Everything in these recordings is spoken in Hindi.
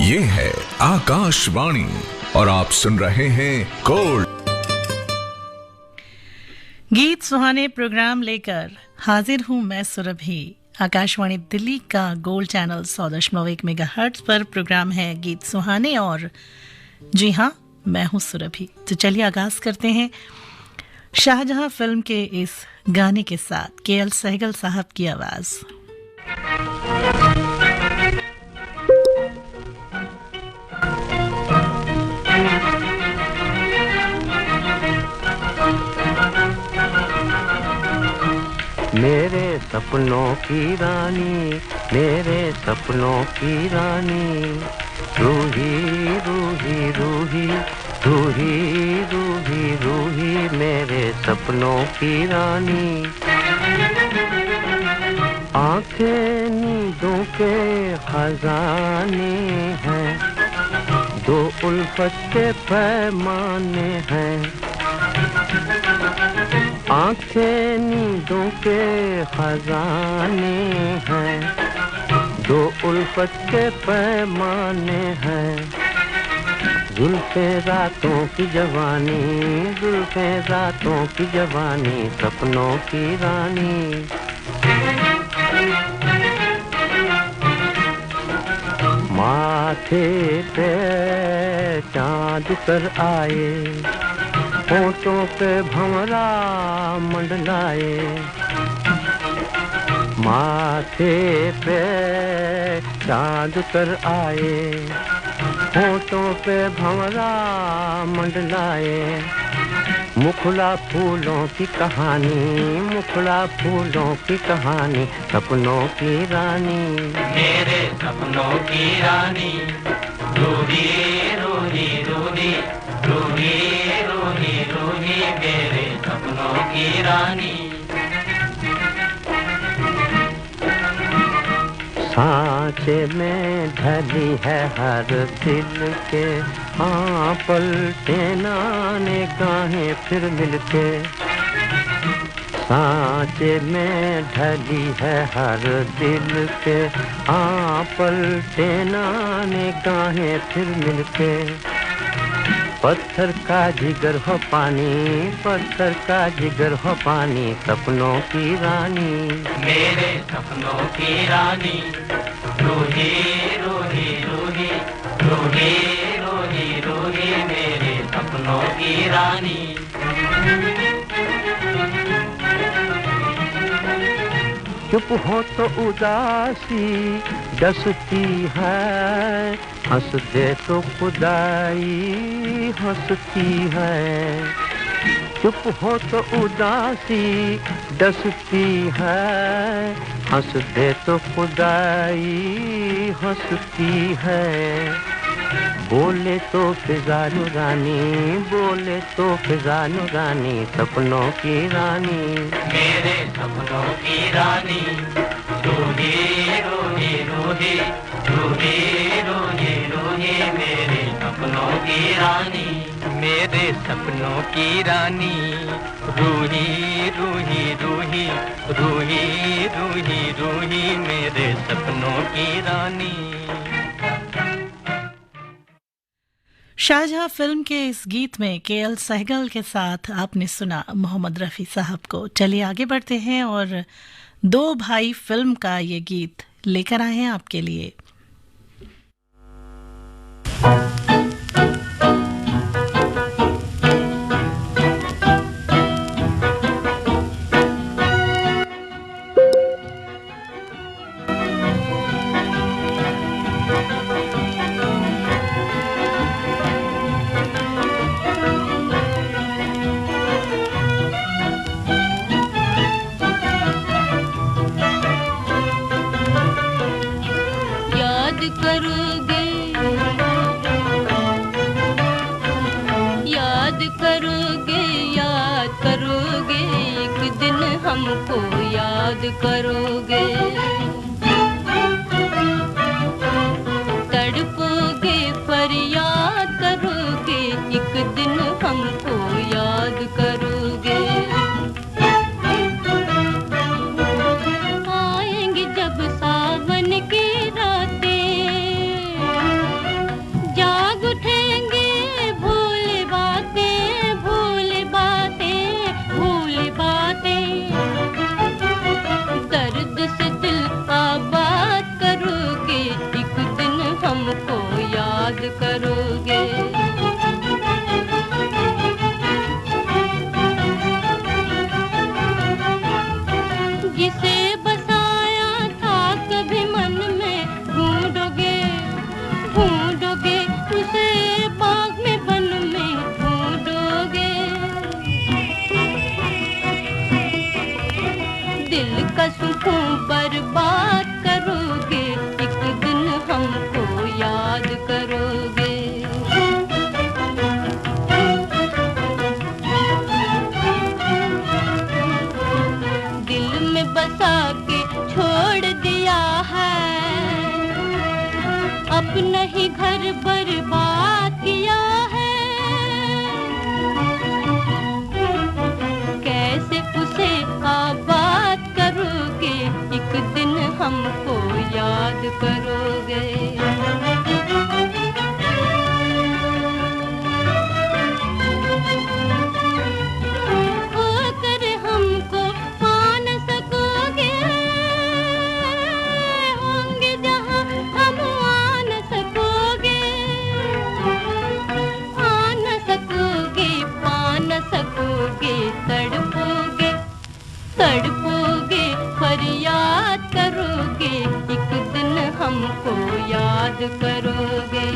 ये है आकाशवाणी और आप सुन रहे हैं गोल्ड। गीत सुहाने प्रोग्राम लेकर हाजिर हूं मैं सुरभि। आकाशवाणी दिल्ली का गोल्ड चैनल 100.1 मेगाहर्ट्ज पर प्रोग्राम है गीत सुहाने और जी हाँ, मैं हूं सुरभि। तो चलिए आगाज करते हैं शाहजहां फिल्म के इस गाने के साथ। केएल सहगल साहब की आवाज। मेरे सपनों की रानी, मेरे सपनों की रानी, रूही रूही रूही रूही रूही रूही मेरे सपनों की रानी। आंखें नींदों के खजाने हैं, दो उल्फत के पैमाने हैं। आंखें नींदों के खजाने हैं, दो उल्फत के पैमाने हैं। जुल्फे रातों की जवानी, जुल्फे रातों की जवानी, सपनों की रानी। माथे पे चाँद कर आए, होठों पे भंवरा मंडलाए। माथे पे चाँद कर आए, होठों पे भंवरा मंडलाए। मुखड़ा फूलों की कहानी, मुखड़ा फूलों की कहानी, सपनों की रानी। मेरे सपनों की रानी, रूही रूही रूही रूही रूही रूही मेरे सपनों की रानी। सांचे में ढली है हर दिल के, हाँ पलटे ना निगाहें फिर मिलके। सांचे में ढली है हर दिल के, हाँ पलटे ना निगाहें फिर मिलके। पत्थर का जिगर हो पानी, पत्थर का जिगर हो पानी, सपनों की रानी। मेरे सपनों की रानी, रूही रूही रूही रूही रूही रूही मेरे सपनों की रानी। चुप हो तो उदासी डसती है, हंस दे तो खुदाई हंसती है। चुप हो तो उदासी डसती है, हंस दे तो खुदाई हंसती है। बोले तो फिजा नूरानी, बोले तो फिजा नूरानी, सपनों की रानी। मेरे सपनों की रानी, रूही रूही रूही रूही रूही रूही मेरे सपनों की रानी। मेरे सपनों की रानी, रूही रूही रूही रूही रूही रूही मेरे सपनों की रानी। शाहजहां फिल्म के इस गीत में केएल सहगल के साथ आपने सुना मोहम्मद रफ़ी साहब को। चलिए आगे बढ़ते हैं और दो भाई फिल्म का ये गीत लेकर आए हैं आपके लिए। हमको याद करोगे, तड़पोगे फरियाद करोगे, एक दिन हमको याद करोगे। आएंगी जब सावन की रातें, ढूंढोगे उसे बाग में वन में ढूंढोगे। दिल का सुकून बर्बाद करोगे, एक दिन हमको याद करोगे। दिल में बसा के छोड़ दिया है, अपना ही घर बर्बाद किया है। कैसे उसे आबाद करोगे, एक दिन हमको याद करोगे। खोकर हमको पा न सकोगे, होंगे जहाँ हम आ न सकोगे। आ न सकोगे, पा न सकोगे, तड़पोगे तड़पोगे, फरियाद करोगे, एक दिन हमको याद करोगे।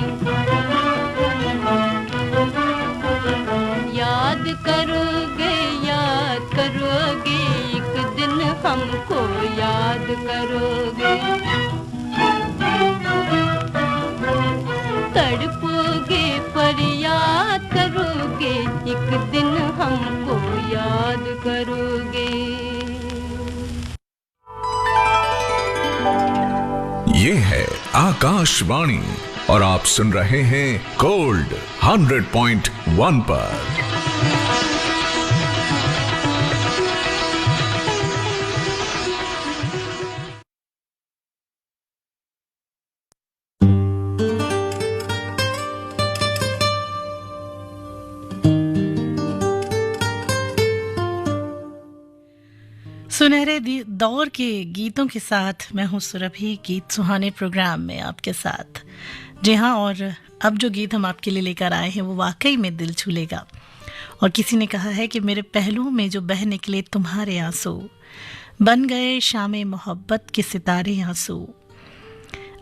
याद करोगे, याद करोगे, एक दिन हमको याद करोगे। तड़पोगे, फरियाद करोगे, एक दिन हमको याद करोगे। ये है आकाशवाणी और आप सुन रहे हैं गोल्ड 100.1 पर। सुनहरे दौर के गीतों के साथ मैं हूँ सुरभि, गीत सुहाने प्रोग्राम में आपके साथ। जी हाँ, और अब जो गीत हम आपके लिए लेकर आए हैं वो वाकई में दिल छू लेगा। और किसी ने कहा है कि मेरे पहलू में जो बह निकले तुम्हारे आंसू, बन गए शामे मोहब्बत के सितारे आंसू।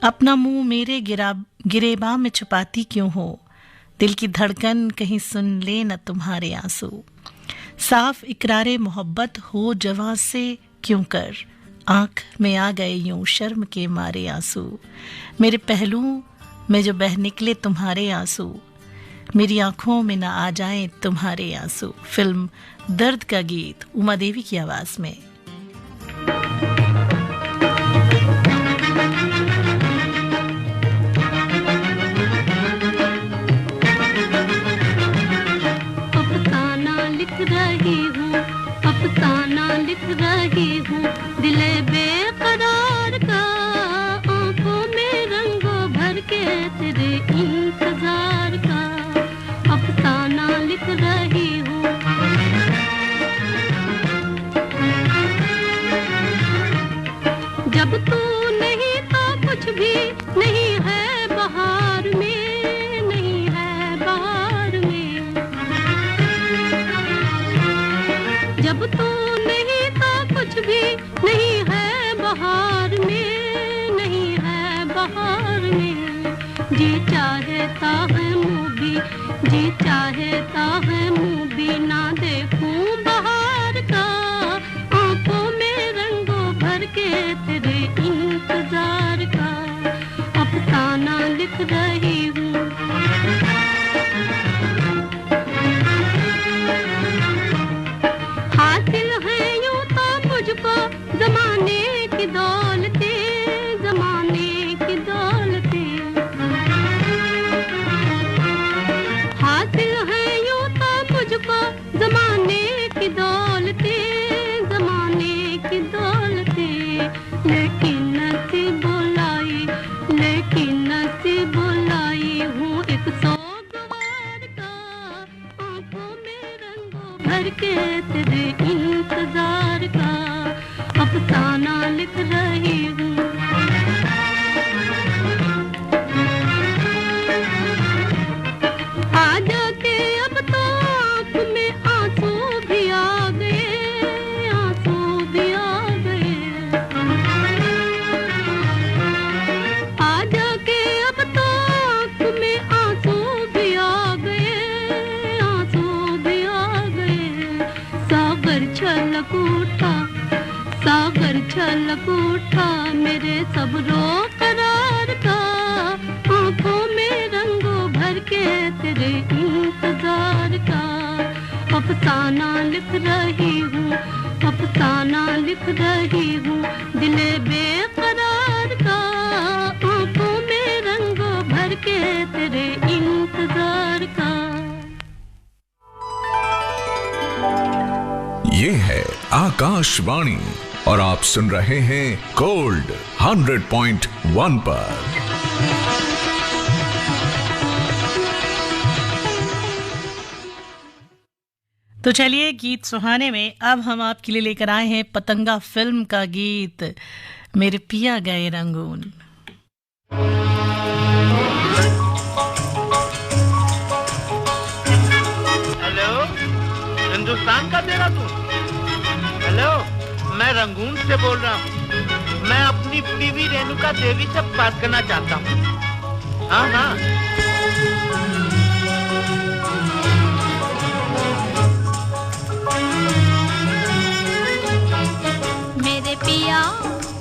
अपना मुंह मेरे गिरेबां में छुपाती क्यों हो, दिल की धड़कन कहीं सुन ले न तुम्हारे आंसू। साफ इकरारे मोहब्बत हो जवां से क्यों कर, आंख में आ गए यूं शर्म के मारे आंसू। मेरे पहलू में जो बह निकले तुम्हारे आंसू, मेरी आंखों में ना आ जाएं तुम्हारे आंसू। फिल्म दर्द का गीत उमा देवी की आवाज में। अफसाना लिख रही हूँ दिले बेकरार का, आंखों में रंगों भर के तेरे इंतजार का। अफसाना लिख रही हूँ। जब तू नहीं तो कुछ भी नहीं है बहार में, नहीं है बहार में। जब तू नहीं तो कुछ भी नहीं है बहार में, नहीं है बहार में। जी चाहता है मुँह भी, जी चाहता है मुँह भी ना देखूं बहार का, आंखों में रंगों भर के तेरे इंतजार का। अफसाना लिख रही हूँ। ज़माने की दौलतें, ज़माने की दौलतें हासिल है यूं तो मुझको। ज़माने की दौलतें, ज़माने की दौलतें। लेकिन नसीब बुलाई, लेकिन नसीब बुलाई हूँ एक सोगवार का, आंखों में रंगों भर के तेरे इंतजार का। अफसाना लिख रही हूँ। आ जाके अब तो आँख में आंसू भी आ गए, आंसू भी आ गए। आ जाके पलक उठा मेरे सब्रो करार का, आंखों में रंगों भर के तेरे इंतजार का। अफसाना लिख रही हूँ, अफसाना लिख रही हूँ, दिले बेकरार का, आंखों में रंगों भर के तेरे इंतजार का। ये है आकाशवाणी और आप सुन रहे हैं गोल्ड 100.1 पर। तो चलिए गीत सुहाने में अब हम आपके लिए लेकर आए हैं पतंगा फिल्म का गीत मेरे पिया गए रंगून। हेलो, हिंदुस्तान का देहरादून। हेलो, मैं रंगून से बोल रहा हूँ। मैं अपनी बीवी रेणुका देवी से बात करना चाहता हूँ। हाँ हाँ। मेरे पिया,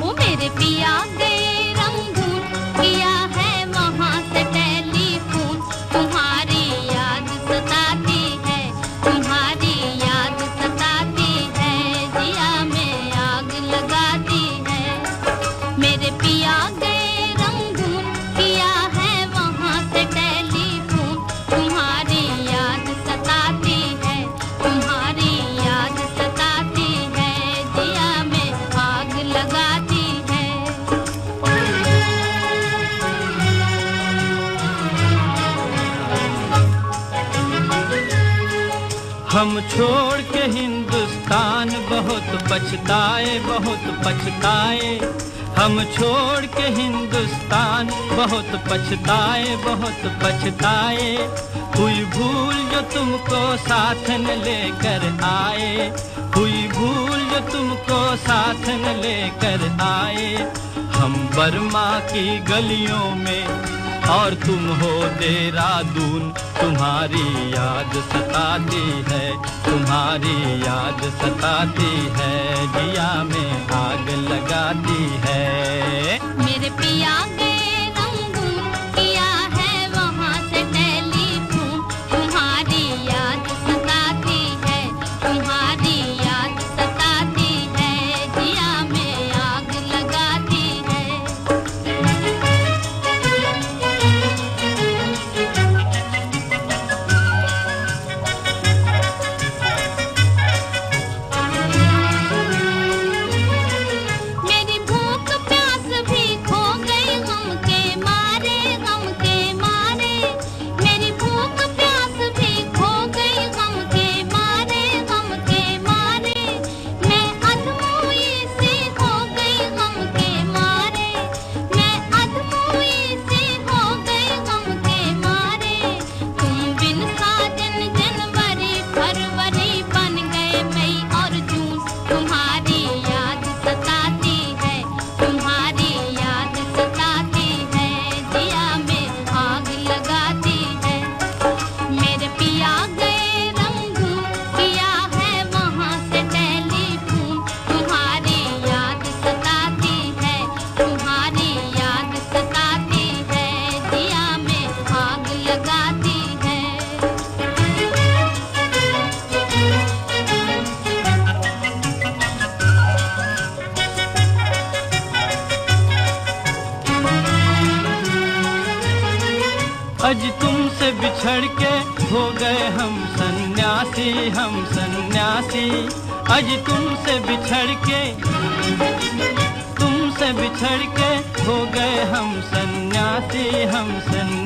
वो मेरे पिया गए रंगून, किया है वहाँ से टेलीफोन। तुम्हारी याद सताती है, तुम्हारी याद सताती है, जिया में आग लगाती है। मेरे पिया गए रंगून, किया है वहाँ से टेलीफोन। तुम्हारी याद सताती है, तुम्हारी याद सताती है, जिया में आग लगाती है। हम छोड़ के हिंदुस्तान बहुत पछताए, बहुत पछताए। हम छोड़ के हिंदुस्तान बहुत पछताए, बहुत पछताए। हुई भूल जो तुमको साथ न लेकर आए, हुई भूल जो तुमको साथ न लेकर आए। हम बर्मा की गलियों में और तुम हो देहरादून। तुम्हारी याद सताती है, तुम्हारी याद सताती है, जिया में आग लगाती है। मेरे पिया गए रंगून, किया है वहाँ से टेलीफोन। तुम्हारी याद सताती है, तुम्हारी याद सताती है, जिया में आग लगाती है। मेरी भूख प्यास भी खो गई गम के मारे, गम के मारे। मेरी भूख प्यास भी खो गई गम के मारे, गम के मारे। मैं अधमोई सी हो गई गम के मारे, मैं अधमोई सी हो गई गम के मारे। तुम बिन साजन जनवरी फरवरी बन गए मई और जून। तुम्हारी याद सताती है, तुम्हारी याद सताती है, जिया में आग लगाती है। मेरे पिया गए रंगून, किया है वहाँ से टेलीफोन। तुम्हारी याद सताती है, तुम्हारी याद सताती है, जिया में आग लगाती है। अज तुमसे बिछड़ के हो गए हम सन्यासी, हम सन्यासी। अज तुमसे बिछड़ के, तुमसे बिछड़ के हो गए हम सन्यासी, हम सन्यासी।